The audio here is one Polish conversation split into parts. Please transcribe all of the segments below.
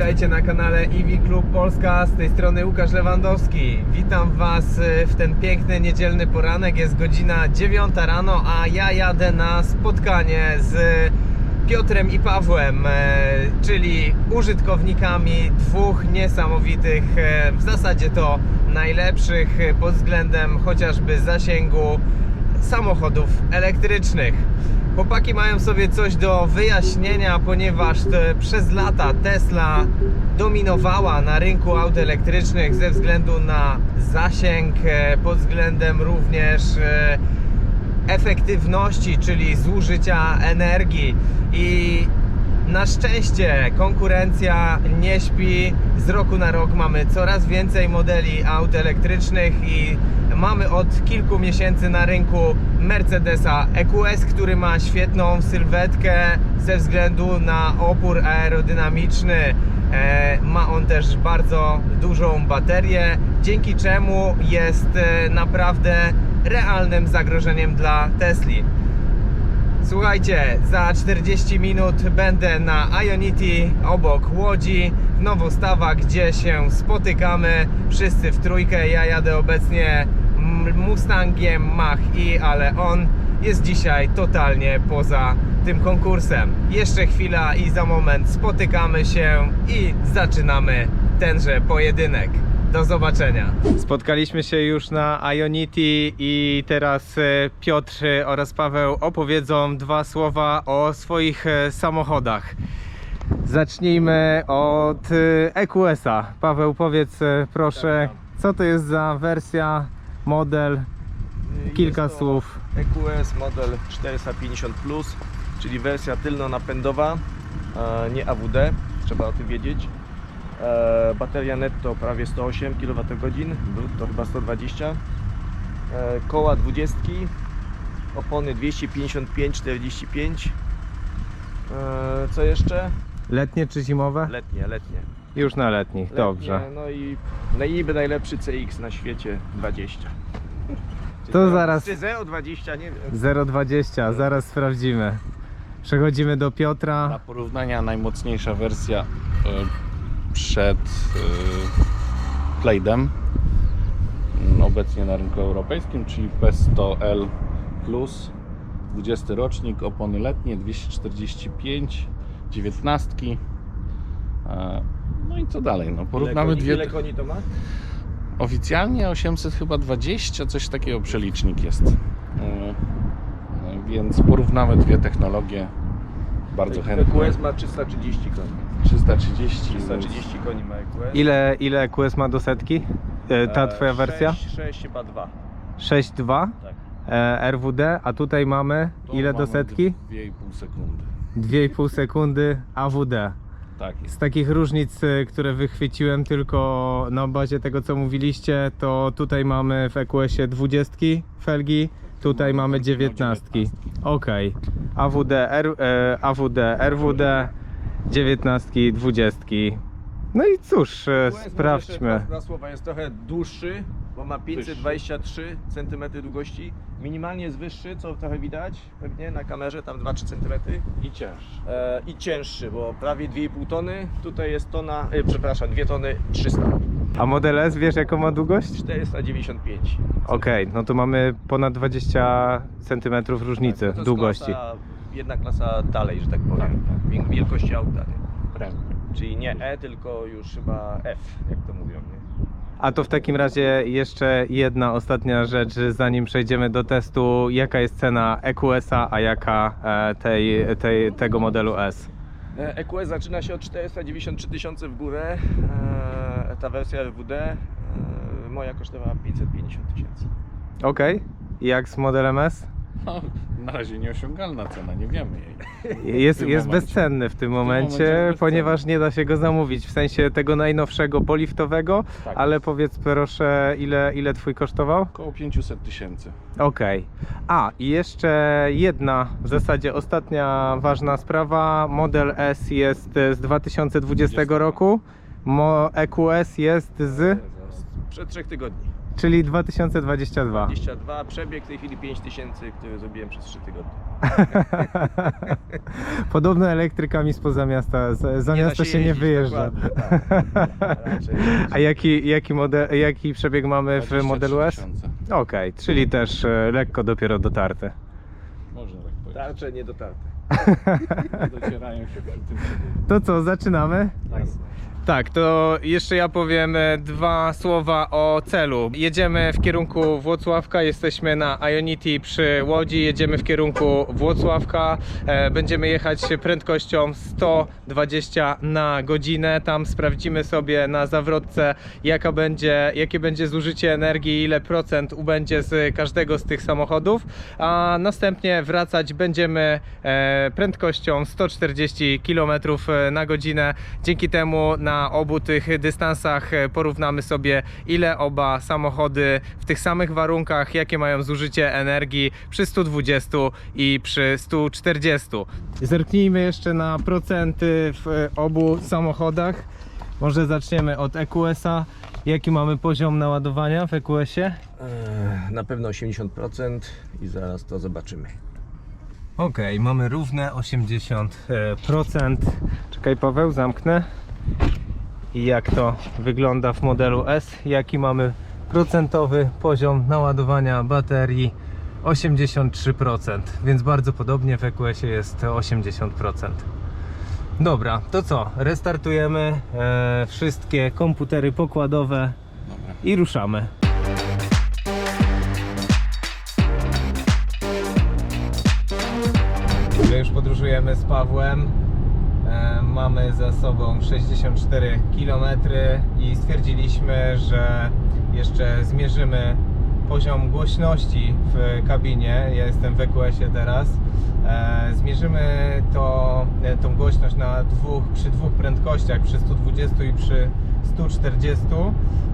Witajcie na kanale EV Klub Polska, z tej strony Łukasz Lewandowski. Witam Was w ten piękny niedzielny poranek, jest godzina 9 rano, a ja jadę na spotkanie z Piotrem i Pawłem, czyli użytkownikami dwóch niesamowitych, w zasadzie to najlepszych pod względem chociażby zasięgu samochodów elektrycznych. Chłopaki mają sobie coś do wyjaśnienia, ponieważ przez lata Tesla dominowała na rynku aut elektrycznych ze względu na zasięg, pod względem również efektywności, czyli zużycia energii, i na szczęście konkurencja nie śpi. Z roku na rok mamy coraz więcej modeli aut elektrycznych i mamy od kilku miesięcy na rynku Mercedesa EQS, który ma świetną sylwetkę ze względu na opór aerodynamiczny. Ma on też bardzo dużą baterię, dzięki czemu jest naprawdę realnym zagrożeniem dla Tesli. Słuchajcie, za 40 minut będę na Ionity obok Łodzi, w Nowostawa, gdzie się spotykamy wszyscy w trójkę. Ja jadę obecnie Mustangiem Mach-E, ale on jest dzisiaj totalnie poza tym konkursem. Jeszcze chwila i za moment spotykamy się i zaczynamy tenże pojedynek. Do zobaczenia. Spotkaliśmy się już na Ionity i teraz Piotr oraz Paweł opowiedzą dwa słowa o swoich samochodach. Zacznijmy od EQS-a. Paweł, powiedz proszę, co to jest za wersja, model, kilka słów. EQS model 450 Plus, czyli wersja tylnonapędowa, nie AWD, trzeba o tym wiedzieć. Bateria netto prawie 108 kWh, brutto chyba 120. Koła 20, opony 255-45. Co jeszcze? Letnie czy zimowe? Letnie. Już na letnich, dobrze. No i niby najlepszy CX na świecie 20. To zaraz Czy 0,20, nie wiem. 0,20, zaraz sprawdzimy. Przechodzimy do Piotra. Dla porównania najmocniejsza wersja przed Plaidem obecnie na rynku europejskim, czyli P100L Plus, 20 rocznik, opony letnie 245, 19. No i co dalej? No, porównamy Ile koni to ma? Oficjalnie 800 chyba 20, coś takiego przelicznik jest. Więc porównamy dwie technologie bardzo chętnie. EQS ma 330 koni. 330 koni ma EQS. Ile EQS ma do setki? Ta twoja wersja? 6 chyba 2. 6,2 Tak. RWD, a tutaj mamy ile do setki? 2,5 sekundy. 2,5 sekundy AWD. Tak Z jest. takich różnic, które wychwyciłem tylko na bazie tego, co mówiliście, to tutaj mamy w EQS-ie 20 felgi, tutaj mamy 19. Ok. AWD, RWD, 19, 20. No i cóż, sprawdźmy. Dwa słowa, jest trochę dłuższy, bo ma 523 cm długości. Minimalnie jest wyższy, co trochę widać pewnie na kamerze, tam 2-3 cm. I cięższy. I cięższy, bo prawie 2,5 tony. Tutaj jest tona, przepraszam, 2 tony 300. A Model S wiesz jaką ma długość? 495. Ok, no to mamy ponad 20 cm różnicy Tak, to jest długości. jedna klasa dalej, że tak powiem. Wielkości auta. Nie? Premium. Czyli nie E, tylko już chyba F, jak to mówią. Nie? A to w takim razie jeszcze jedna ostatnia rzecz, zanim przejdziemy do testu. Jaka jest cena EQS-a, a jaka tego modelu S? EQS zaczyna się od 493 tysiące w górę. Ta wersja RWD moja kosztowała 550 tysięcy. Ok, i jak z modelem S? No, na razie nieosiągalna cena, nie wiemy jej. Jest momencie. bezcenny w tym momencie, momencie jest bezcenny. ponieważ nie da się go zamówić, w sensie tego najnowszego poliftowego, Tak. ale powiedz proszę, ile twój kosztował? Około 500 tysięcy. Okej. A, i jeszcze jedna, w zasadzie ostatnia ważna sprawa. Model S jest z 2020 roku, EQS jest z... Przed 3 tygodni. Czyli 2022. 22, przebieg w tej chwili 5000, który zrobiłem przez 3 tygodnie. Podobno elektrykami spoza miasta, za miasto się nie jeździć, wyjeżdża. dokładnie, tak. Raczej jeździć. A jaki przebieg mamy w modelu S? 23 000. Okej, czyli też lekko dopiero dotarte. Można tak powiedzieć. Tarcze niedotarte. Docierają się przy tym przebiegu. To co, zaczynamy? Tak. Tak, to jeszcze ja powiem dwa słowa o celu. Jedziemy w kierunku Włocławka, jesteśmy na Ionity przy Łodzi, jedziemy w kierunku Włocławka, będziemy jechać prędkością 120 na godzinę, tam sprawdzimy sobie na zawrotce jakie będzie zużycie energii, ile procent ubędzie z każdego z tych samochodów, a następnie wracać będziemy prędkością 140 km na godzinę. Dzięki temu na obu tych dystansach porównamy sobie, ile oba samochody w tych samych warunkach, jakie mają zużycie energii przy 120 i przy 140. Zerknijmy jeszcze na procenty w obu samochodach. Może zaczniemy od EQS-a. Jaki mamy poziom naładowania w EQS-ie? Na pewno 80% i zaraz to zobaczymy. Ok, mamy równe 80%. Czekaj Paweł, zamknę. I jak to wygląda w modelu S? Jaki mamy procentowy poziom naładowania baterii? 83%, więc bardzo podobnie w EQS-ie jest 80%. Dobra, to co? Restartujemy wszystkie komputery pokładowe Dobra. i ruszamy. My już podróżujemy z Pawłem. Mamy za sobą 64 km i stwierdziliśmy, że jeszcze zmierzymy poziom głośności w kabinie. Ja jestem w EQS-ie teraz. Zmierzymy tą głośność przy dwóch prędkościach, przy 120 i przy 140,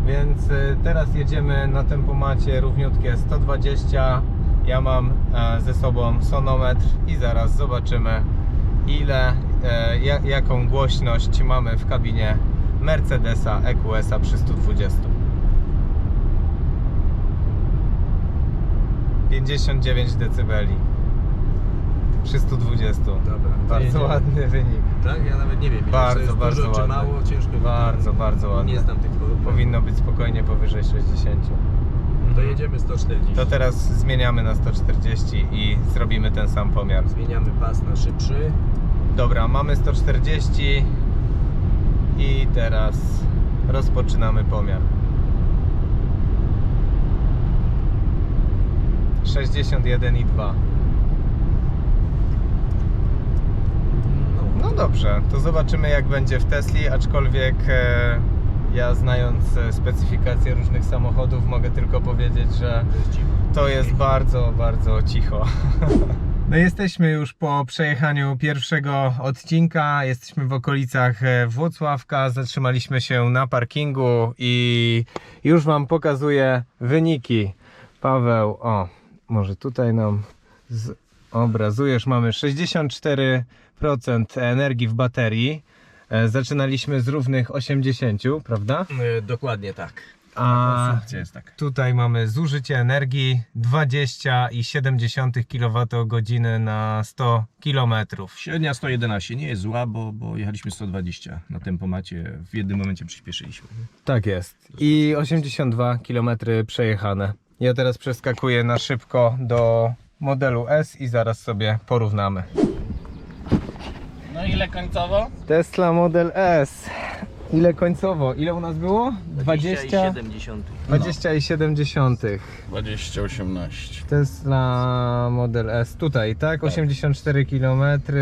więc teraz jedziemy na tempomacie równiutkie 120. Ja mam ze sobą sonometr i zaraz zobaczymy, jaką głośność mamy w kabinie Mercedesa EQS-a przy 120. 59 dB przy 120. Dobra, Bardzo jedziemy. ładny wynik. Tak? Ja nawet nie wiem, Bardzo, czy to jest bardzo dużo, czy ładny. mało, ciężko. Bardzo ładny. Nie znam tych porównań. Powinno być spokojnie powyżej 60. To jedziemy 140. To teraz zmieniamy na 140 i zrobimy ten sam pomiar. Zmieniamy pas na szybszy. Dobra, mamy 140 i teraz rozpoczynamy pomiar. 61,2. No dobrze, to zobaczymy jak będzie w Tesli, aczkolwiek ja znając specyfikację różnych samochodów mogę tylko powiedzieć, że to jest bardzo, bardzo cicho. No jesteśmy już po przejechaniu pierwszego odcinka, jesteśmy w okolicach Włocławka, zatrzymaliśmy się na parkingu i już Wam pokazuję wyniki. Paweł, o, może tutaj nam obrazujesz, mamy 64% energii w baterii, zaczynaliśmy z równych 80, prawda? Dokładnie tak. A Konsumpcja jest taka. tutaj mamy zużycie energii 20,7 kWh na 100 km. Średnia 111 nie jest zła, bo jechaliśmy 120 na tempomacie, w jednym momencie przyspieszyliśmy. Tak jest. I 82 km przejechane. Ja teraz przeskakuję na szybko do modelu S i zaraz sobie porównamy. No ile końcowo? Tesla Model S. Ile końcowo? Ile u nas było? 20,7. 20,7. 2018. Tesla Model S tutaj, tak? 84 km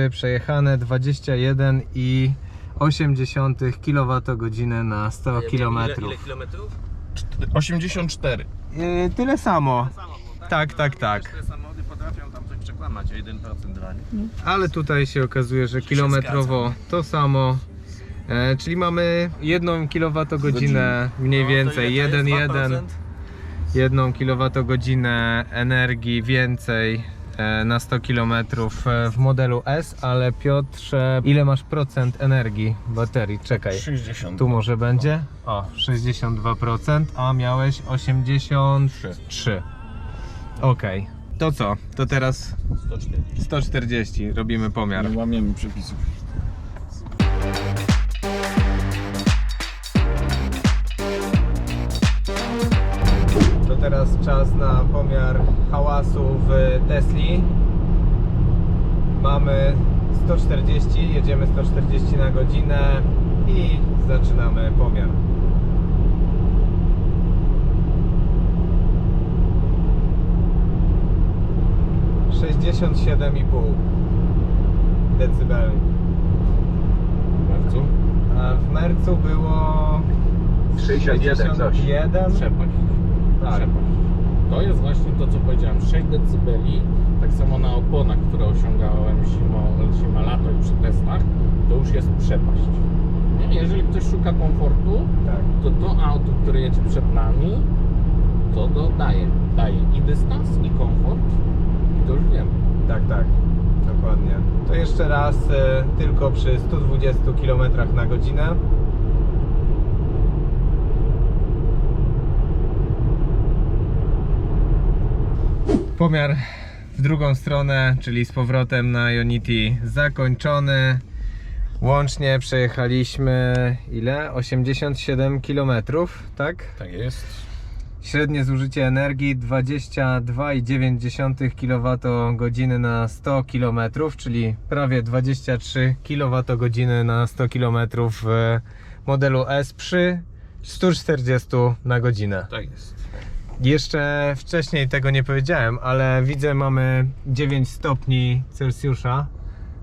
przejechane, 21,8 kWh na 100 km. Ile kilometrów? 84. Tyle samo. Tak. Te samochody potrafią tam coś przekłamać o 1%, 2%. Ale tutaj się okazuje, że kilometrowo to samo. Czyli mamy 1 kWh mniej więcej, 1 kWh energii więcej na 100 km w modelu S, ale Piotrze, ile masz procent energii baterii? Czekaj, 60. tu może będzie? O, 62%, a miałeś 83. Okej, to co? To teraz 140. 140, robimy pomiar. Nie łamiemy przepisów. To teraz czas na pomiar hałasu w Tesli. Mamy 140, jedziemy 140 na godzinę i zaczynamy pomiar. decybeli. Bardzo. A w Mercu było 61 coś. 61. Przepaść. Tak. Przepaść. To jest właśnie to, co powiedziałem, 6 dB. Tak samo na oponach, które osiągałem zima lato i przy testach, to już jest przepaść. Nie? Jeżeli ktoś szuka komfortu, Tak. to auto, które jedzie przed nami, to daje i dystans, i komfort, i to już wiemy. Tak, tak, dokładnie. To jeszcze raz tylko przy 120 km na godzinę. Pomiar w drugą stronę, czyli z powrotem na Ionity zakończony. Łącznie przejechaliśmy ile? 87 km, tak? Tak jest. Średnie zużycie energii 22,9 kWh na 100 km, czyli prawie 23 kWh na 100 km w modelu S przy 140 na godzinę. Tak jest. Jeszcze wcześniej tego nie powiedziałem, ale widzę, mamy 9 stopni Celsjusza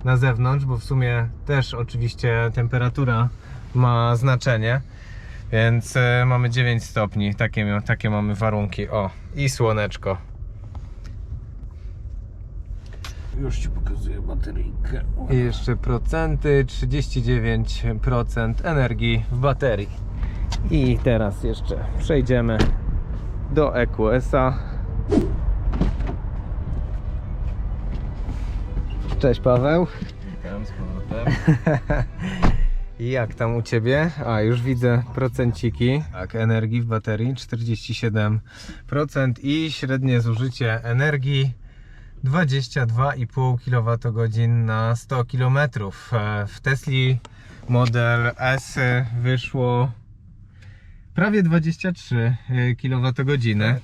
na zewnątrz, bo w sumie też oczywiście temperatura ma znaczenie. Więc mamy 9 stopni, takie mamy warunki. O, i słoneczko. Już Ci pokazuję bateryjkę. I jeszcze procenty, 39% energii w baterii. I teraz jeszcze przejdziemy do EQS-a. Cześć Paweł. Witam z powrotem. Jak tam u Ciebie? A, już widzę procenciki. Tak, energii w baterii 47% i średnie zużycie energii 22,5 kWh na 100 km. W Tesli model S wyszło prawie 23 kWh,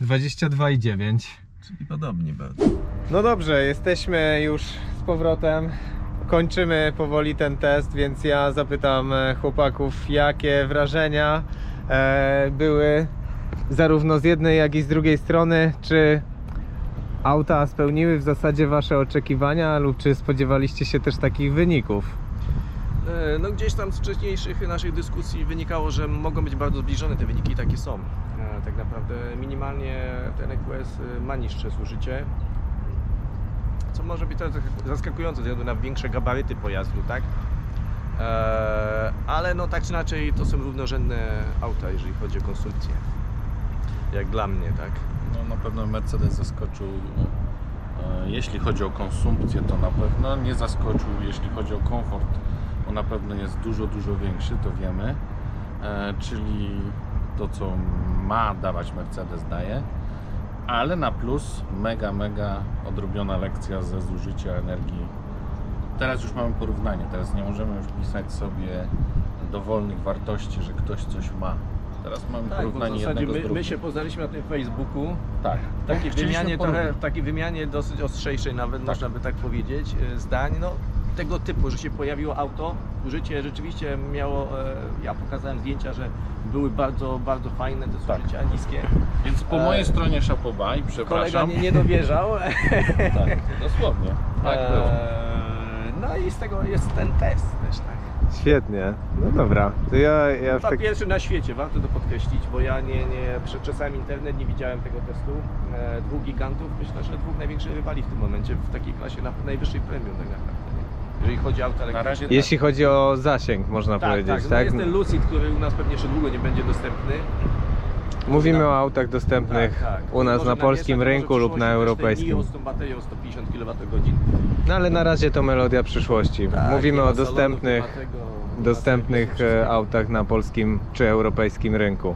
22,9. Czyli podobnie bardzo. No dobrze, jesteśmy już z powrotem. Kończymy powoli ten test, więc ja zapytam chłopaków, jakie wrażenia były zarówno z jednej, jak i z drugiej strony. Czy auta spełniły w zasadzie Wasze oczekiwania lub czy spodziewaliście się też takich wyników? No gdzieś tam z wcześniejszych naszych dyskusji wynikało, że mogą być bardzo zbliżone te wyniki i takie są. Tak naprawdę minimalnie ten EQS ma niższe zużycie, co może być trochę zaskakujące ze względu na większe gabaryty pojazdu, tak? Ale no tak czy inaczej to są równorzędne auta, jeżeli chodzi o konsumpcję. Jak dla mnie, tak? No, na pewno Mercedes zaskoczył, jeśli chodzi o konsumpcję, to na pewno nie zaskoczył, jeśli chodzi o komfort, bo na pewno jest dużo większy, to wiemy, czyli to, co ma dawać Mercedes, daje, ale na plus mega odrobiona lekcja ze zużycia energii. Teraz już mamy porównanie, teraz nie możemy już pisać sobie dowolnych wartości, że ktoś coś ma. Teraz mamy Tak, bo w porównanie zasadzie jednego z drugim. my się poznaliśmy na tym Facebooku. Tak. Takiej Chcieliśmy wymianie porównać. trochę, takiej wymianie dosyć ostrzejszej nawet, można by tak powiedzieć, zdań, no tego typu, że się pojawiło auto, użycie rzeczywiście miało, ja pokazałem zdjęcia, że były bardzo fajne te zużycia, niskie. Więc po mojej stronie szapoba i Kolega przepraszam. nie dowierzał. Tak, dosłownie. Tak było. No i z tego jest ten test też, tak. Świetnie, no dobra. To ja w Chyba tak... pierwszy na świecie, warto to podkreślić, bo ja nie przeczesałem internet, nie widziałem tego testu. Dwóch gigantów, myślę, że dwóch największych rywali w tym momencie w takiej klasie najwyższej premium tak naprawdę. Nie? Jeżeli chodzi o auta elektryczne. razie Jeśli chodzi o zasięg, można powiedzieć, tak? tak? No jest ten Lucid, który u nas pewnie jeszcze długo nie będzie dostępny. Mówimy o autach dostępnych u nas Może na polskim mieszać, rynku może lub na w przyszłości też europejskim. te NIO z tą baterią 150 kWh. No ale na razie to melodia przyszłości. Mówimy o dostępnych autach na polskim czy europejskim rynku.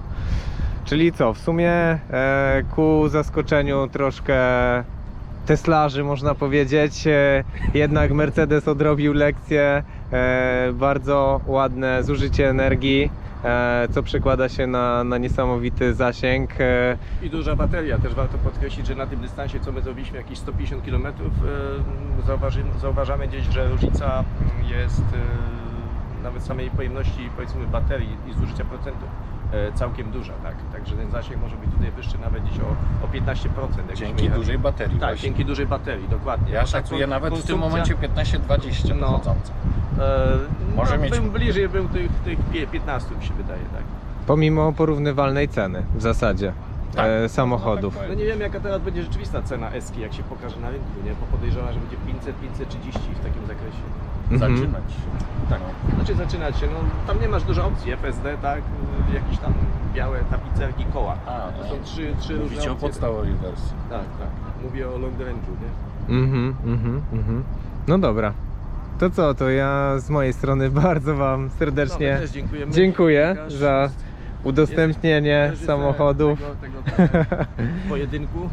Czyli co, w sumie ku zaskoczeniu troszkę teslarzy można powiedzieć, jednak Mercedes odrobił lekcję, bardzo ładne zużycie energii, co przekłada się na niesamowity zasięg. I duża bateria. Też warto podkreślić, że na tym dystansie, co my zrobiliśmy, jakieś 150 km, zauważamy gdzieś, że różnica jest nawet samej pojemności, powiedzmy, baterii i zużycia procentów całkiem duża, tak? Także ten zasięg może być tutaj wyższy nawet gdzieś o 15%. Dzięki dużej baterii Tak, właśnie. dzięki dużej baterii, dokładnie. Ja Bo tak szacuję nawet w tym konsumpcja- momencie 15-20 No. wychodzące. Może mieć- bliżej był tych 15, mi się wydaje, tak? Pomimo porównywalnej ceny w zasadzie Tak. Samochodów. No tak No nie wiem, jaka teraz będzie rzeczywista cena Eski, jak się pokaże na rynku, nie? Bo podejrzewam, że będzie 500-530 w takim zakresie. Zaczynać. Tak, znaczy zaczynać się, no tam nie masz dużo opcji, FSD, tak, jakieś tam białe tapicerki, koła. To są trzy różne Mówicie o opcje. podstawowej wersji. Tak. Mówię o long range'u, nie? No dobra. To co, to ja z mojej strony bardzo Wam serdecznie No, my też dziękujemy. dziękuję Łukasz, za udostępnienie reżyser samochodów. tego pojedynku.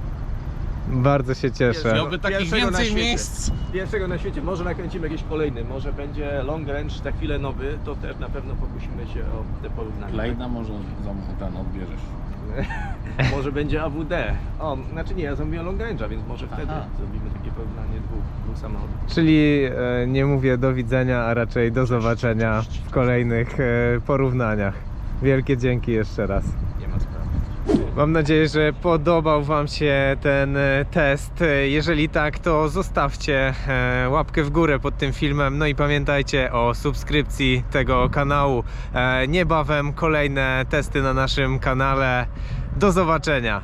Bardzo się cieszę. Miałby takich Pierwszego na więcej świecie. miejsc. Pierwszego na świecie, może nakręcimy jakiś kolejny, może będzie long range, za chwilę nowy, to też na pewno pokusimy się o te porównania. Klejna może ten odbierzesz. Może będzie AWD. O, znaczy nie, ja zamówiłem long range'a, więc może wtedy Aha. zrobimy takie porównanie dwóch samochodów. Czyli nie mówię do widzenia, a raczej do zobaczenia w kolejnych porównaniach. Wielkie dzięki jeszcze raz. Nie ma sprawy. Mam nadzieję, że podobał Wam się ten test. Jeżeli tak, to zostawcie łapkę w górę pod tym filmem. No i pamiętajcie o subskrypcji tego kanału. Niebawem kolejne testy na naszym kanale. Do zobaczenia.